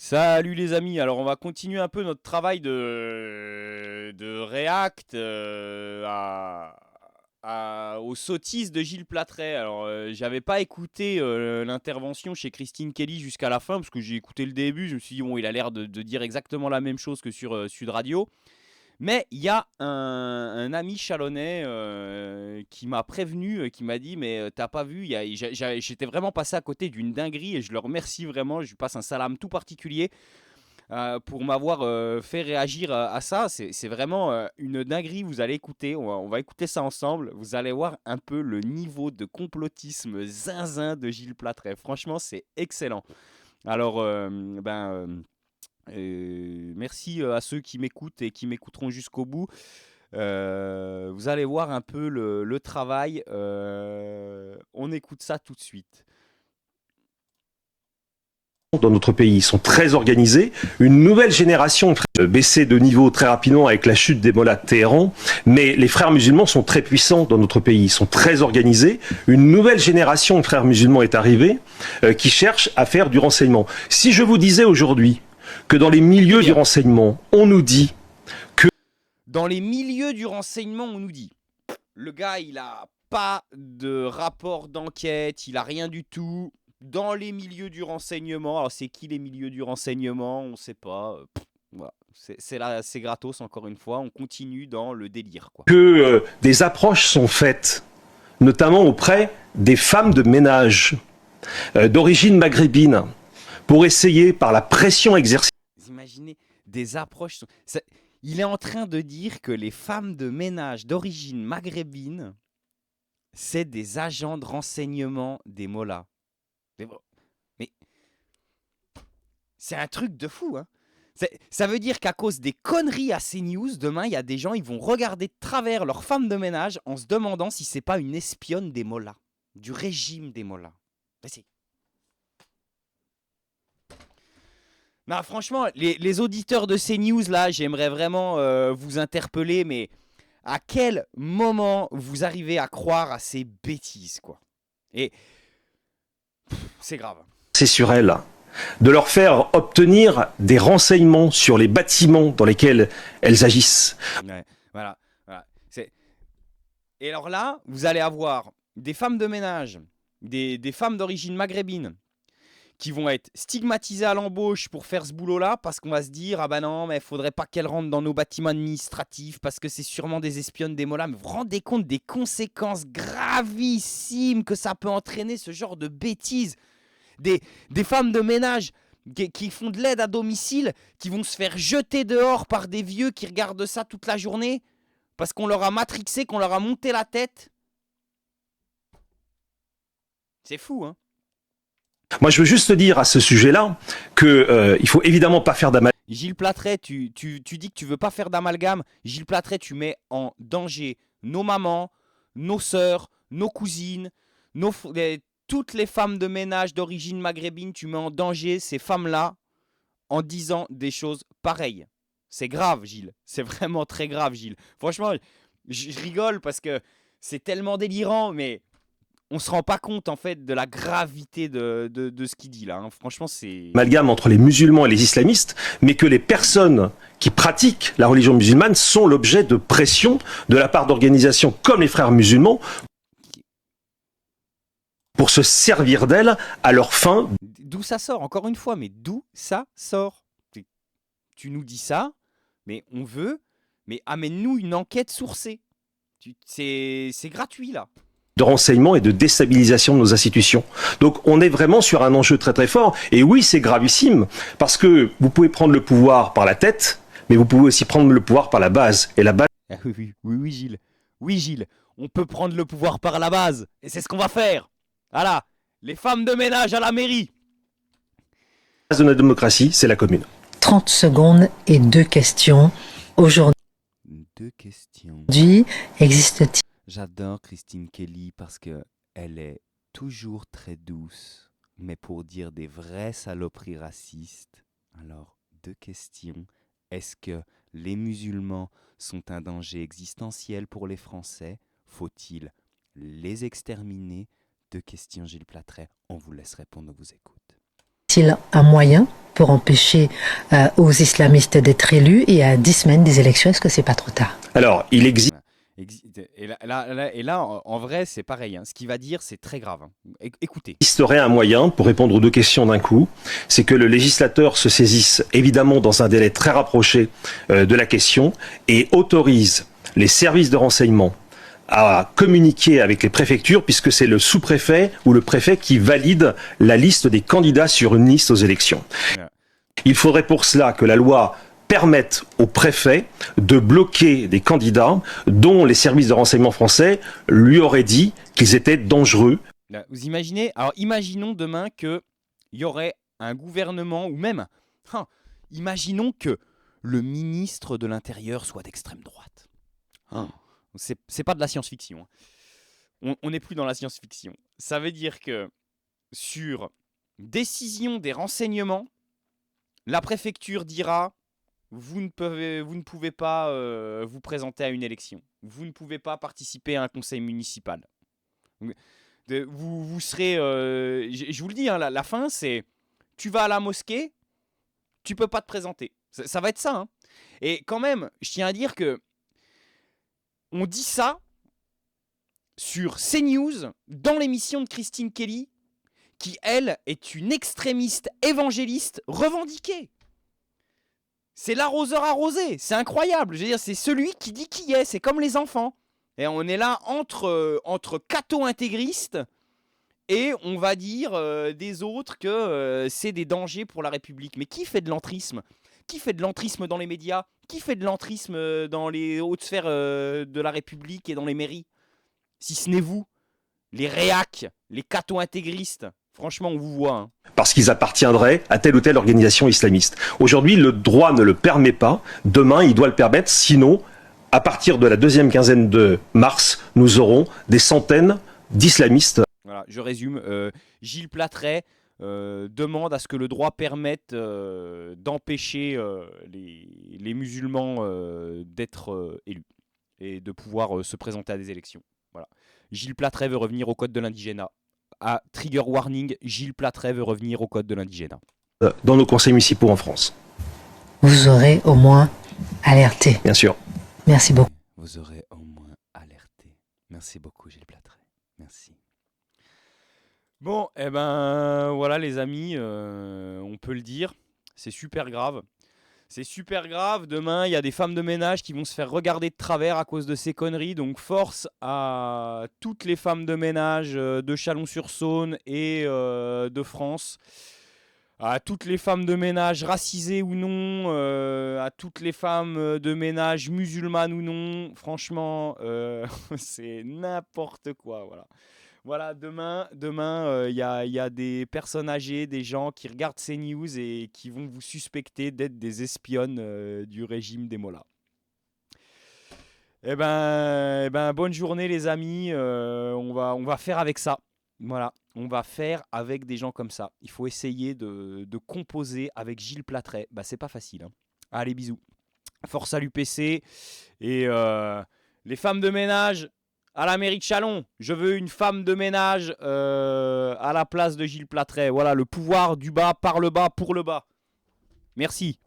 Salut les amis, alors on va continuer un peu notre travail de React aux sottises de Gilles Platret. Alors j'avais pas écouté l'intervention chez Christine Kelly jusqu'à la fin parce que j'ai écouté le début, je me suis dit bon il a l'air de dire exactement la même chose que sur Sud Radio. Mais il y a un ami chalonnais qui m'a prévenu, qui m'a dit mais t'as pas vu, j'étais vraiment passé à côté d'une dinguerie et je le remercie vraiment, je lui passe un salam tout particulier pour m'avoir fait réagir à ça. C'est vraiment une dinguerie, vous allez écouter, on va écouter ça ensemble, vous allez voir un peu le niveau de complotisme zinzin de Gilles Platret, franchement c'est excellent. Alors merci à ceux qui m'écoutent et qui m'écouteront jusqu'au bout. Vous allez voir un peu le travail. On écoute ça tout de suite. Dans notre pays, ils sont très organisés. Une nouvelle génération baissé de niveau très rapidement avec la chute des mollahs de Téhéran, mais les frères musulmans sont très puissants dans notre pays, ils sont très organisés. Une nouvelle génération de frères musulmans est arrivée qui cherche à faire du renseignement. Si je vous disais aujourd'hui que dans les milieux du renseignement, on nous dit que... Dans les milieux du renseignement, on nous dit, le gars, il a pas de rapport d'enquête, il a rien du tout. Dans les milieux du renseignement, alors c'est qui les milieux du renseignement? On sait pas. Voilà. C'est gratos, encore une fois. On continue dans le délire, quoi. Que des approches sont faites, notamment auprès des femmes de ménage d'origine maghrébine, pour essayer, par la pression exercée... Vous imaginez, des approches... Il est en train de dire que les femmes de ménage d'origine maghrébine, c'est des agents de renseignement des mollahs. Mais c'est un truc de fou, hein. Ça veut dire qu'à cause des conneries à CNews, demain, il y a des gens, ils vont regarder de travers leur femme de ménage en se demandant si c'est pas une espionne des mollahs, du régime des mollahs. Non, franchement, les auditeurs de CNews, là, j'aimerais vraiment vous interpeller, mais à quel moment vous arrivez à croire à ces bêtises, quoi? Et c'est grave. C'est sur elles, de leur faire obtenir des renseignements sur les bâtiments dans lesquels elles agissent. Ouais, voilà. Et alors là, vous allez avoir des femmes de ménage, des femmes d'origine maghrébine, qui vont être stigmatisées à l'embauche pour faire ce boulot-là, parce qu'on va se dire, ah bah non, mais il faudrait pas qu'elles rentrent dans nos bâtiments administratifs, parce que c'est sûrement des espionnes des mollahs. Mais vous vous rendez compte des conséquences gravissimes que ça peut entraîner, ce genre de bêtises? Des femmes de ménage qui font de l'aide à domicile, qui vont se faire jeter dehors par des vieux qui regardent ça toute la journée, parce qu'on leur a matrixé, qu'on leur a monté la tête. C'est fou, hein? Moi, je veux juste te dire à ce sujet-là que il faut évidemment pas faire d'amalgame. Gilles Platret, tu dis que tu veux pas faire d'amalgame. Gilles Platret, tu mets en danger nos mamans, nos sœurs, nos cousines, toutes les femmes de ménage d'origine maghrébine. Tu mets en danger ces femmes-là en disant des choses pareilles. C'est grave, Gilles. C'est vraiment très grave, Gilles. Franchement, je rigole parce que c'est tellement délirant, mais on se rend pas compte en fait de la gravité de ce qu'il dit là, hein. Franchement, c'est... Amalgame entre les musulmans et les islamistes, mais que les personnes qui pratiquent la religion musulmane sont l'objet de pression de la part d'organisations comme les frères musulmans pour se servir d'elles à leur fin. D'où ça sort, encore une fois, mais d'où ça sort? Tu nous dis ça, mais on veut, mais amène-nous une enquête sourcée. C'est gratuit là. De renseignement et de déstabilisation de nos institutions. Donc on est vraiment sur un enjeu très très fort. Et oui, c'est gravissime, parce que vous pouvez prendre le pouvoir par la tête, mais vous pouvez aussi prendre le pouvoir par la base. Et la base... Ah oui, Gilles. Oui, Gilles. On peut prendre le pouvoir par la base. Et c'est ce qu'on va faire. Voilà. Les femmes de ménage à la mairie. La base de notre démocratie, c'est la commune. 30 secondes et 2 questions. Aujourd'hui, 2 questions. existe-t-il... J'adore Christine Kelly parce que elle est toujours très douce, mais pour dire des vraies saloperies racistes. Alors, 2 questions. Est-ce que les musulmans sont un danger existentiel pour les Français? Faut-il les exterminer? 2 questions, Gilles Platret. On vous laisse répondre, on vous écoute. Est-il un moyen pour empêcher aux islamistes d'être élus et à 10 semaines des élections? Est-ce que c'est pas trop tard? Alors, il existe Et là, en vrai, c'est pareil. Hein. Ce qu'il va dire, c'est très grave. Hein. Écoutez. existerait un moyen pour répondre aux deux questions d'un coup, c'est que le législateur se saisisse évidemment dans un délai très rapproché de la question et autorise les services de renseignement à communiquer avec les préfectures, puisque c'est le sous-préfet ou le préfet qui valide la liste des candidats sur une liste aux élections. Il faudrait pour cela que la loi permettent au préfet de bloquer des candidats dont les services de renseignement français lui auraient dit qu'ils étaient dangereux. Là, vous imaginez? Alors imaginons demain qu'il y aurait un gouvernement, ou même, imaginons que le ministre de l'Intérieur soit d'extrême droite. C'est pas de la science-fiction. Hein. On n'est plus dans la science-fiction. Ça veut dire que sur décision des renseignements, la préfecture dira: vous ne pouvez pas vous présenter à une élection. Vous ne pouvez pas participer à un conseil municipal. Vous serez... je vous le dis, hein, la fin, c'est... Tu vas à la mosquée, tu peux pas te présenter. Ça va être ça. Hein. Et quand même, je tiens à dire que on dit ça sur CNews, dans l'émission de Christine Kelly, qui, elle, est une extrémiste évangéliste revendiquée. C'est l'arroseur arrosé, c'est incroyable. Je veux dire, c'est celui qui dit qui est, c'est comme les enfants. Et on est là entre catho-intégristes et on va dire des autres que c'est des dangers pour la République. Mais qui fait de l'entrisme? Qui fait de l'entrisme dans les médias? Qui fait de l'entrisme dans les hautes sphères de la République et dans les mairies? Si ce n'est vous, les réacs, les catho-intégristes. Franchement, on vous voit. Hein. Parce qu'ils appartiendraient à telle ou telle organisation islamiste. Aujourd'hui, le droit ne le permet pas. Demain, il doit le permettre. Sinon, à partir de la deuxième quinzaine de mars, nous aurons des centaines d'islamistes. Voilà, je résume. Gilles Platret demande à ce que le droit permette d'empêcher les musulmans d'être élus et de pouvoir se présenter à des élections. Voilà. Gilles Platret veut revenir au code de l'indigénat. À trigger warning, Gilles Platret veut revenir au code de l'indigénat. Dans nos conseils municipaux en France. Vous aurez au moins alerté. Bien sûr. Merci beaucoup. Vous aurez au moins alerté. Merci beaucoup, Gilles Platret. Merci. Bon, eh ben voilà les amis, on peut le dire, c'est super grave. C'est super grave, demain il y a des femmes de ménage qui vont se faire regarder de travers à cause de ces conneries, donc force à toutes les femmes de ménage de Chalon-sur-Saône et de France, à toutes les femmes de ménage racisées ou non, à toutes les femmes de ménage musulmanes ou non, franchement c'est n'importe quoi, voilà. Voilà, demain, il y a des personnes âgées, des gens qui regardent CNews et qui vont vous suspecter d'être des espionnes du régime des mollahs. Eh ben, bonne journée les amis. On va faire avec ça. Voilà, on va faire avec des gens comme ça. Il faut essayer de composer avec Gilles Platret. Bah, c'est pas facile. Hein. Allez, bisous. Force à l'UPC. Et les femmes de ménage... À la mairie de Chalon, je veux une femme de ménage à la place de Gilles Platret. Voilà, le pouvoir du bas par le bas pour le bas. Merci.